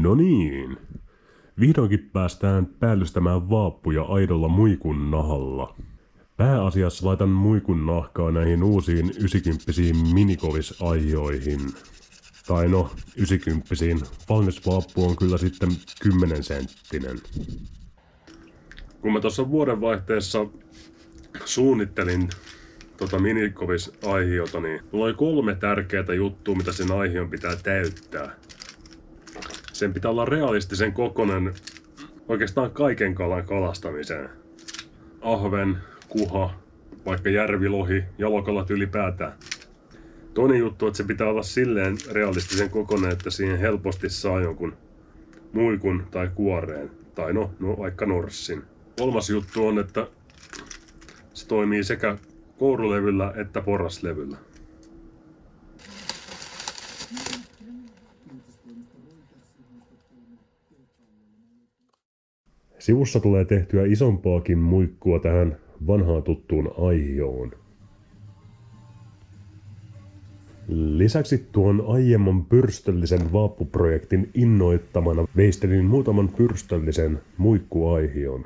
No niin. Vihdoinkin päästään päällystämään vaappuja aidolla muikun nahalla. Pääasiassa laitan muikun nahkaa näihin uusiin 90 minikovis-aijoihin. Tai no, 90. Valmis vaappu on kyllä sitten 10 senttinen. Kun mä tuossa vuodenvaihteessa suunnittelin minikovis-aihiota, niin mulla oli 3 tärkeää juttua, mitä sen aihion pitää täyttää. Sen pitää olla realistisen kokoinen oikeastaan kaiken kalan kalastamiseen. Ahven, kuha, vaikka järvilohi, jalokalat ylipäätään. Toinen juttu, että se pitää olla silleen realistisen kokoinen, että siihen helposti saa jonkun muikun tai kuoreen. Tai no vaikka norssin. Kolmas juttu on, että se toimii sekä kourulevyllä että porraslevyllä. Sivussa tulee tehtyä isompaakin muikkua tähän vanhaan tuttuun aihioon. Lisäksi tuon aiemman pyrstöllisen vaappuprojektin innoittamana veistelin muutaman pyrstöllisen muikkuaihion.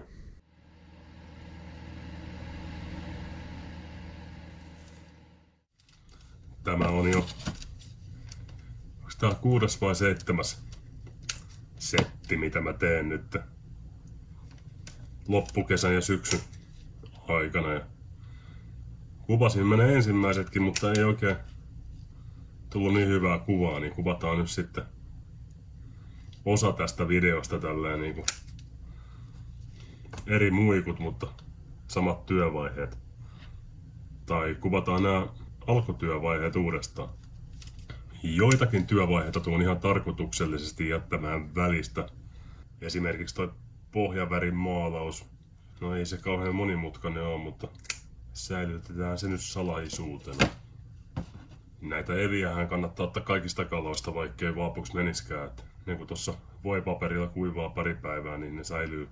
Tämä on jo... Onko tää 6. vai 7. setti, mitä mä teen nyt loppukesän ja syksyn aikana. Ja kuvasin mä ne ensimmäisetkin, mutta ei oikein tullut niin hyvää kuvaa, niin kuvataan nyt sitten osa tästä videosta tälleen niinku eri muikut, mutta samat työvaiheet. Tai kuvataan nämä alkutyövaiheet uudestaan. Joitakin työvaiheita tuon ihan tarkoituksellisesti jättämään välistä. Esimerkiksi toi pohjavärin maalaus. No ei se kauhean monimutkainen ole, mutta säilytetään se nyt salaisuutena. Näitä eviähän kannattaa ottaa kaikista kaloista, vaikkei vaapuksi meniskään. Niin kuin tuossa voipaperilla kuivaa pari päivää, niin ne säilyy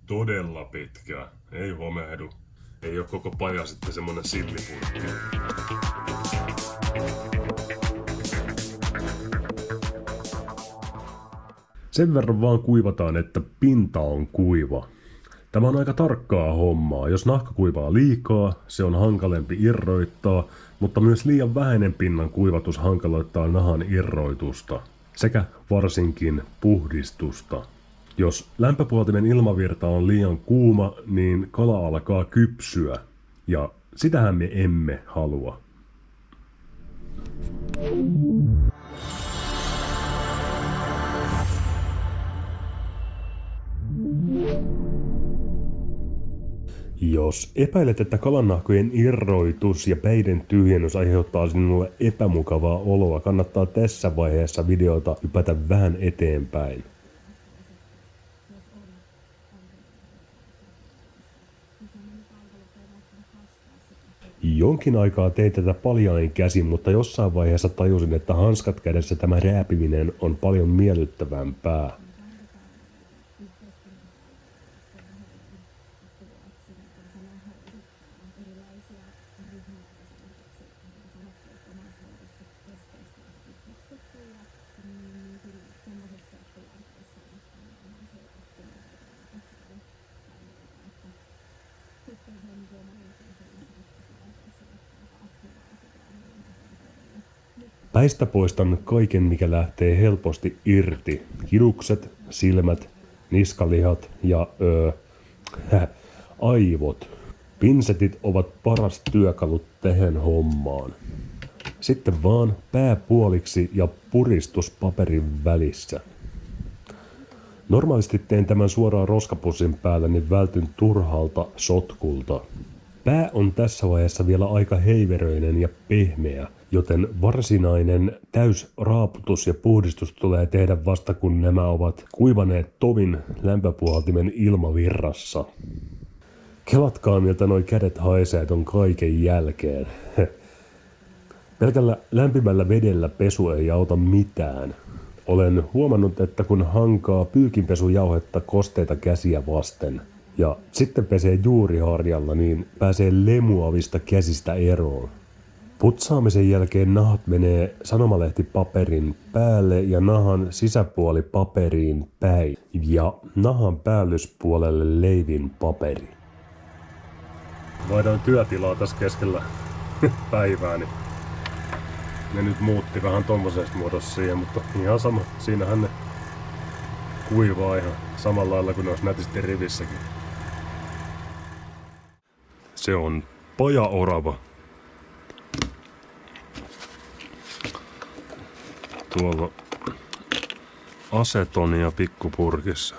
todella pitkään. Ei homehdu. Ei oo koko paja sitten semmonen sillipurkki. Sen verran vaan kuivataan, että pinta on kuiva. Tämä on aika tarkkaa hommaa. Jos nahka kuivaa liikaa, se on hankalempi irroittaa, mutta myös liian vähäinen pinnan kuivatus hankaloittaa nahan irroitusta sekä varsinkin puhdistusta. Jos lämpöpuhaltimen ilmavirta on liian kuuma, niin kala alkaa kypsyä, ja sitähän me emme halua. Jos epäilet, että kalannahkojen irroitus ja päiden tyhjennys aiheuttaa sinulle epämukavaa oloa, kannattaa tässä vaiheessa videota hypätä vähän eteenpäin. Jonkin aikaa tein tätä paljain käsin, mutta jossain vaiheessa tajusin, että hanskat kädessä tämä rääpiminen on paljon miellyttävämpää. Päistä poistan kaiken, mikä lähtee helposti irti. Kidukset, silmät, niskalihat ja aivot. Pinsetit ovat paras työkalu tähän hommaan. Sitten vaan pää puoliksi ja puristus paperin välissä. Normaalisti teen tämän suoraan roskapussin päällä, niin vältyn turhalta sotkulta. Pää on tässä vaiheessa vielä aika heiveröinen ja pehmeä, joten varsinainen täysraaputus ja puhdistus tulee tehdä vasta kun nämä ovat kuivaneet tovin lämpöpuhaltimen ilmavirrassa. Kelatkaa miltä noi kädet haisee ton kaiken jälkeen. Pelkällä lämpimällä vedellä pesu ei auta mitään. Olen huomannut, että kun hankaa pyykinpesujauhetta kosteita käsiä vasten ja sitten pesee juuriharjalla, niin pääsee lemuavista käsistä eroon. Putsaamisen jälkeen nahat menee sanomalehtipaperin päälle ja nahan sisäpuoli paperiin päin ja nahan päällyspuolelle leivin paperi. Vaihdoin työtilaa tässä keskellä päivää, niin ne nyt muutti vähän tommosesta muodossa siihen, mutta ihan sama. Siinähän ne kuivaa ihan samalla lailla kuin ne olisi nätisti rivissäkin. Se on pajaorava. Tuolla asetonia pikkupurkissa.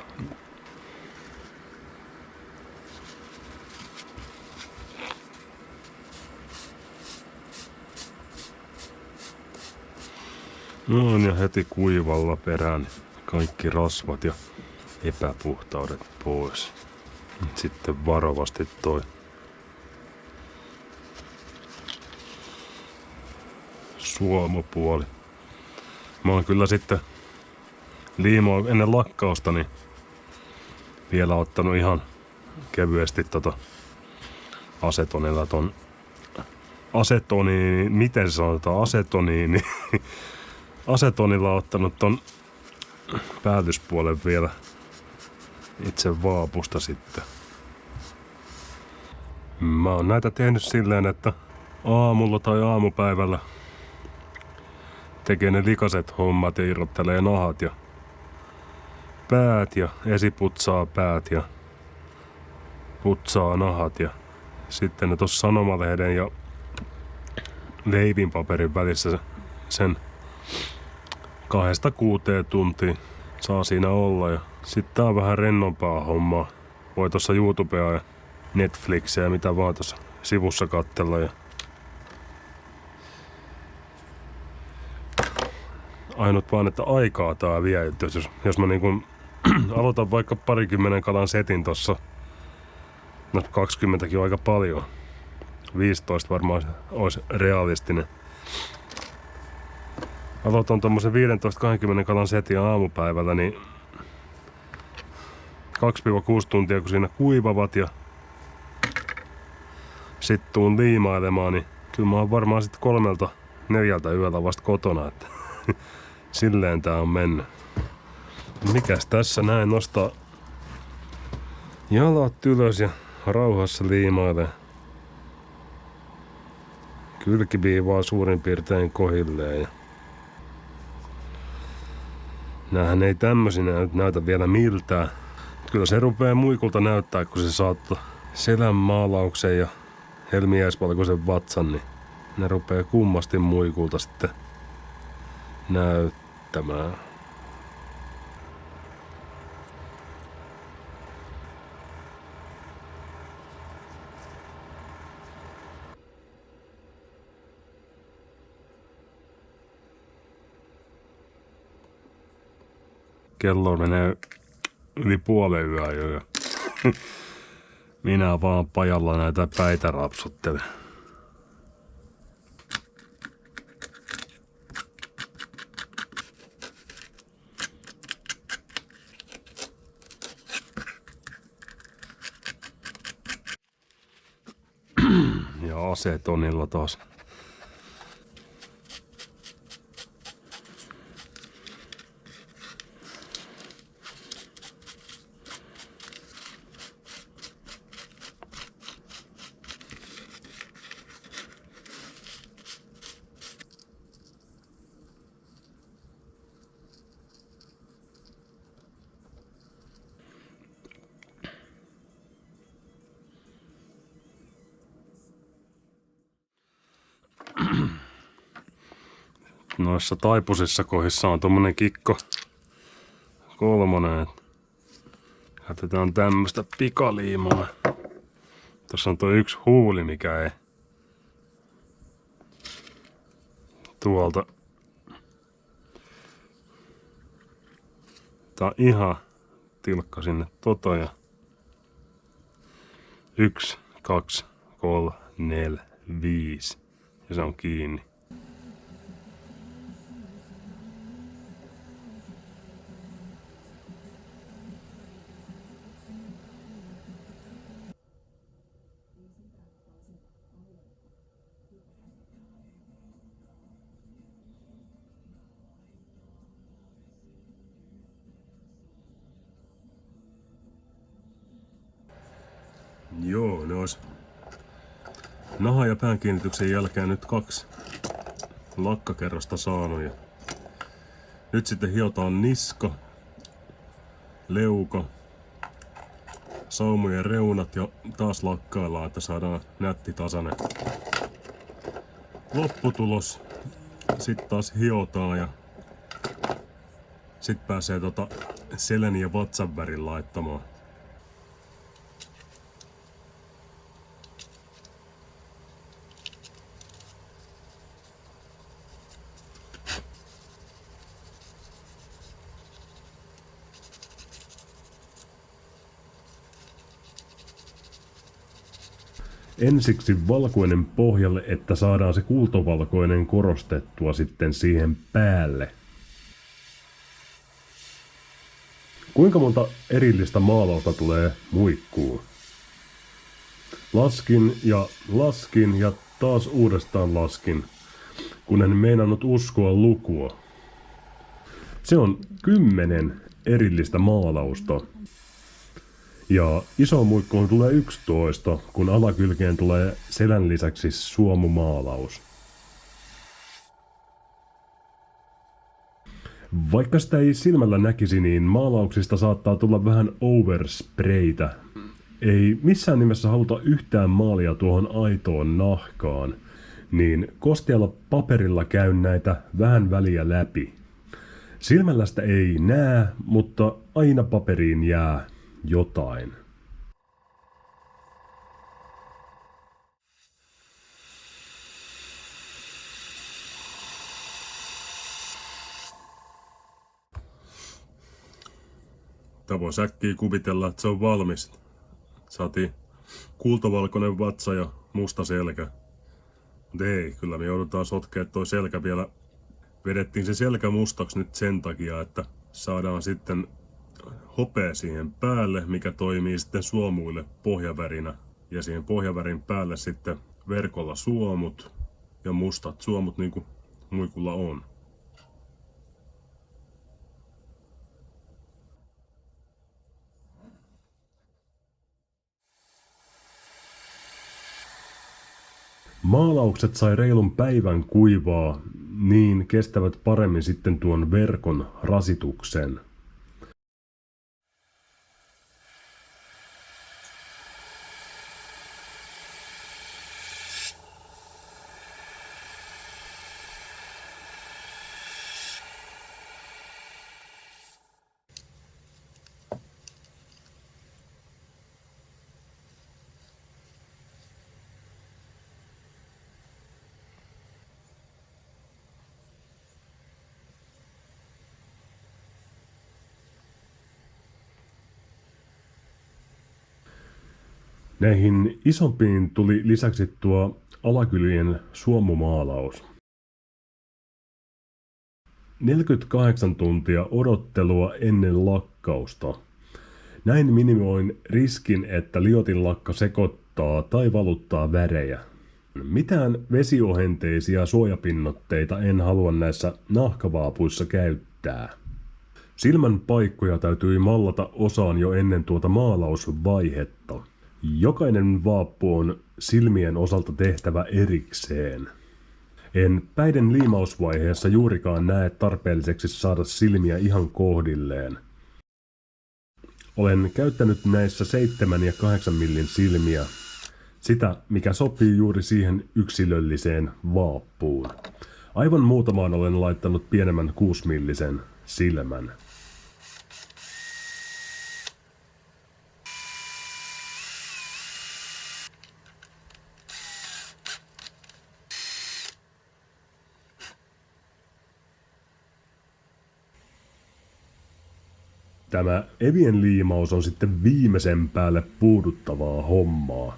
No ja heti kuivalla perään kaikki rasvat ja epäpuhtaudet pois. Sitten varovasti toi suomupuoli. Mä oon kyllä sitten liimoa ennen lakkausta niin vielä ottanut ihan kevyesti asetonilla ton miten sanotaan asetoniini. Asetonilla ottanut ton päällyspuolen vielä itse vaapusta sitten. Mä oon näitä tehnyt silleen, että aamulla tai aamupäivällä tekee ne likaset hommat ja irrottelee nahat ja päät ja esiputsaa päät ja putsaa nahat ja sitten ne tossa sanomalehden ja leivinpaperin välissä sen 2-6 tuntia saa siinä olla ja sitten tää on vähän rennompaa hommaa. Voi tossa YouTubea ja Netflixiä ja mitä vaan tossa sivussa katsella ja ainut vaan, että aikaa tää vie. Jos mä niin kun aloitan vaikka 20 kalan setin tossa, no 20kin on aika paljon. 15 varmaan olisi realistinen. Aloitan tommosen 15-20 kalan setin aamupäivällä, niin 2-6 tuntia kun siinä kuivavat ja sit tuun liimailemaan, niin kyllä mä oon varmaan sit 3-4 yöllä vasta kotona, että silleen tää on mennyt. Mikäs tässä näin nostaa jalat ylös ja rauhassa liimailee. Kylkiviivaa suurin piirtein kohilleen ja näähän ei tämmösinä näytä vielä miltään. Kyllä se rupee muikulta näyttää, kun se saattaa selän maalauksen ja helmiäisvalkoisen vatsan, niin ne rupee kummasti muikulta sitten näyttämään. Kello menee yli puolen yö jo ja minä vaan pajalla näitä päitä rapsuttelen. Ja asetonilla taas. Noissa taipusissa kohdissa on tommonen kikko 3. Käytetään tämmöstä pikaliimaa. Tossa on toi yksi huuli, mikä ei tuolta. Tää on ihan tilkka sinne ja 1, 2, 3, 4, 5 ja se on kiinni. Joo, ne ois naha- ja päänkiinnityksen jälkeen nyt 2 lakkakerrosta saanut. Ja nyt sitten hiotaan niska, leuka, saumojen reunat ja taas lakkaillaan, että saadaan nätti tasainen lopputulos. Sitten taas hiotaan ja sitten pääsee selän ja vatsan värin laittamaan. Ensiksi valkoinen pohjalle, että saadaan se kultavalkoinen korostettua sitten siihen päälle. Kuinka monta erillistä maalausta tulee muikkuun? Laskin ja taas uudestaan laskin, kun en meinannut uskoa lukua. Se on 10 erillistä maalausta. Ja iso muikkuun tulee 11, kun alakylkeen tulee selän lisäksi suomumaalaus. Vaikka sitä ei silmällä näkisi, niin maalauksista saattaa tulla vähän overspraytä. Ei missään nimessä haluta yhtään maalia tuohon aitoon nahkaan, niin kostealla paperilla käyn näitä vähän väliä läpi. Silmällä sitä ei näe, mutta aina paperiin jää jotain. Tää voi säkkiä kuvitella, että se on valmis. Saatiin kultavalkoinen vatsa ja musta selkä. Mut ei, kyllä me joudutaan sotkea toi selkä vielä. Vedettiin se selkä mustaksi nyt sen takia, että saadaan sitten hopea siihen päälle, mikä toimii sitten suomuille pohjavärinä. Ja siihen pohjavärin päälle sitten verkolla suomut ja mustat suomut niin kuin muikulla on. Maalaukset sai reilun päivän kuivaa, niin kestävät paremmin sitten tuon verkon rasituksen. Näihin isompiin tuli lisäksi tuo alakylien suomumaalaus. 48 tuntia odottelua ennen lakkausta. Näin minimoin riskin, että liotinlakka sekoittaa tai valuttaa värejä. Mitään vesiohenteisia suojapinnotteita en halua näissä nahkavaapuissa käyttää. Silmän paikkoja täytyi mallata osaan jo ennen tuota maalausvaihetta. Jokainen vaappu on silmien osalta tehtävä erikseen. En päiden liimausvaiheessa juurikaan näe tarpeelliseksi saada silmiä ihan kohdilleen. Olen käyttänyt näissä 7 ja 8 millin silmiä. Sitä, mikä sopii juuri siihen yksilölliseen vaappuun. Aivan muutamaan olen laittanut pienemmän 6-millisen silmän. Tämä evien liimaus on sitten viimeisen päälle puuduttavaa hommaa.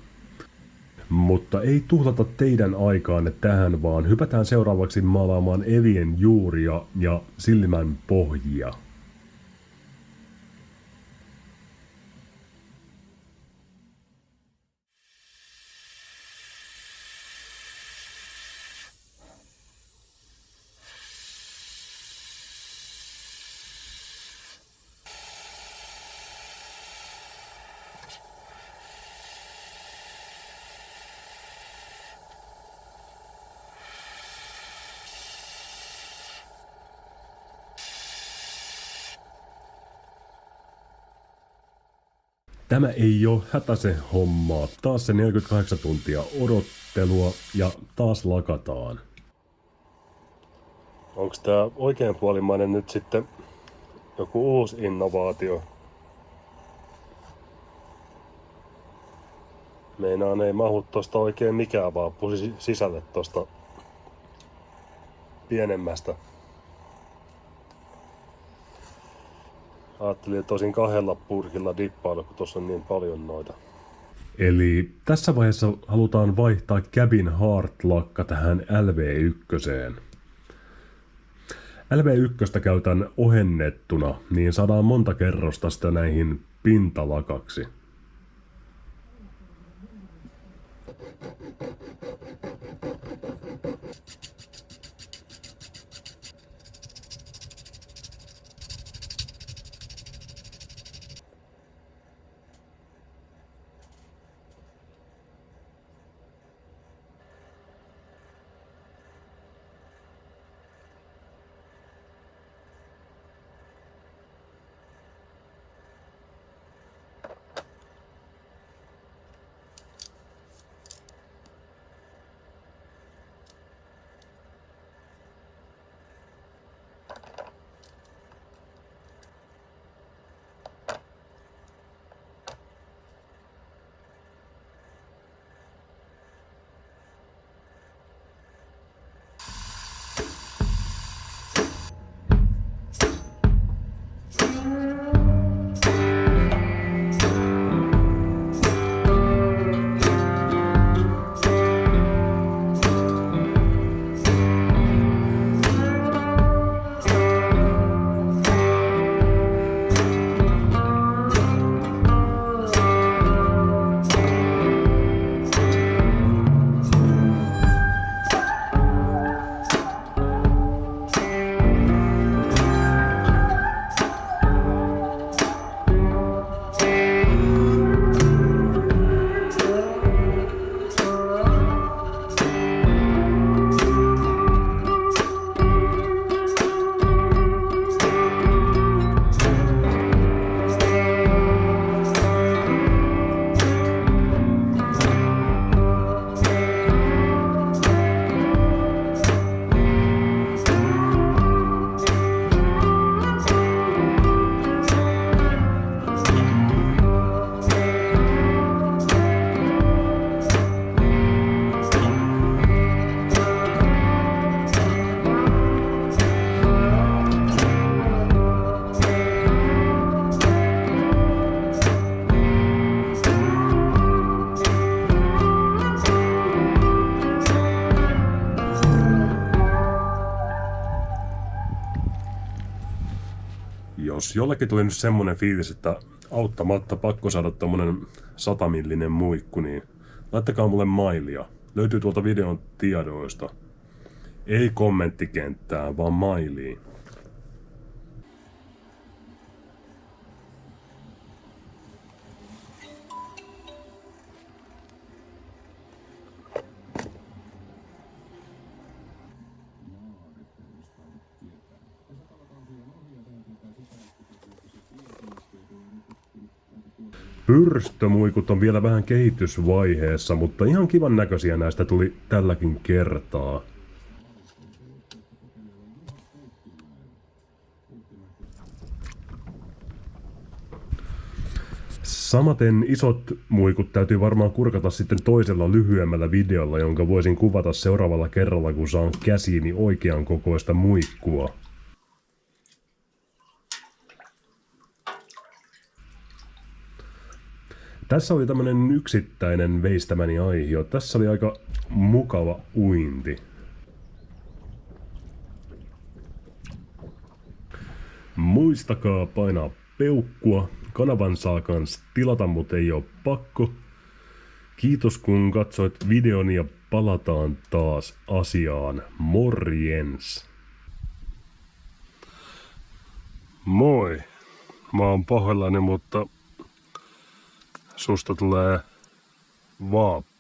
Mutta ei tuhlata teidän aikaanne tähän, vaan hypätään seuraavaksi maalaamaan evien juuria ja silmän pohjia. Tämä ei ole hätäisen hommaa. Taas se 48 tuntia odottelua ja taas lakataan. Onks tää oikeanpuolimainen nyt sitten joku uusi innovaatio? Meinaan ei mahu tosta oikein mikään vaappu sisälle tosta pienemmästä. Ajattelin, että olisin 2 purkilla dippailu, kun tuossa on niin paljon noita. Eli tässä vaiheessa halutaan vaihtaa Cabin Heart-lakka tähän LV1. LV1 käytän ohennettuna, niin saadaan monta kerrosta sitä näihin pintalakaksi. Jos jollekin tuli nyt semmonen fiilis, että auttamatta pakko saada tommonen 100-millinen muikku, niin laittakaa mulle mailia. Löytyy tuolta videon tiedoista. Ei kommenttikenttää, vaan mailiin. Pyrstömuikut on vielä vähän kehitysvaiheessa, mutta ihan kivan näköisiä näistä tuli tälläkin kertaa. Samaten isot muikut täytyy varmaan kurkata sitten toisella lyhyemmällä videolla, jonka voisin kuvata seuraavalla kerralla, kun saan käsiini oikean kokoista muikkua. Tässä oli tämmönen yksittäinen veistämäni aihio. Tässä oli aika mukava uinti. Muistakaa painaa peukkua. Kanavan saa kans tilata, mut ei oo pakko. Kiitos kun katsoit videon ja palataan taas asiaan. Morjens! Moi! Mä oon pahoillani, mutta susta tulee vaappu.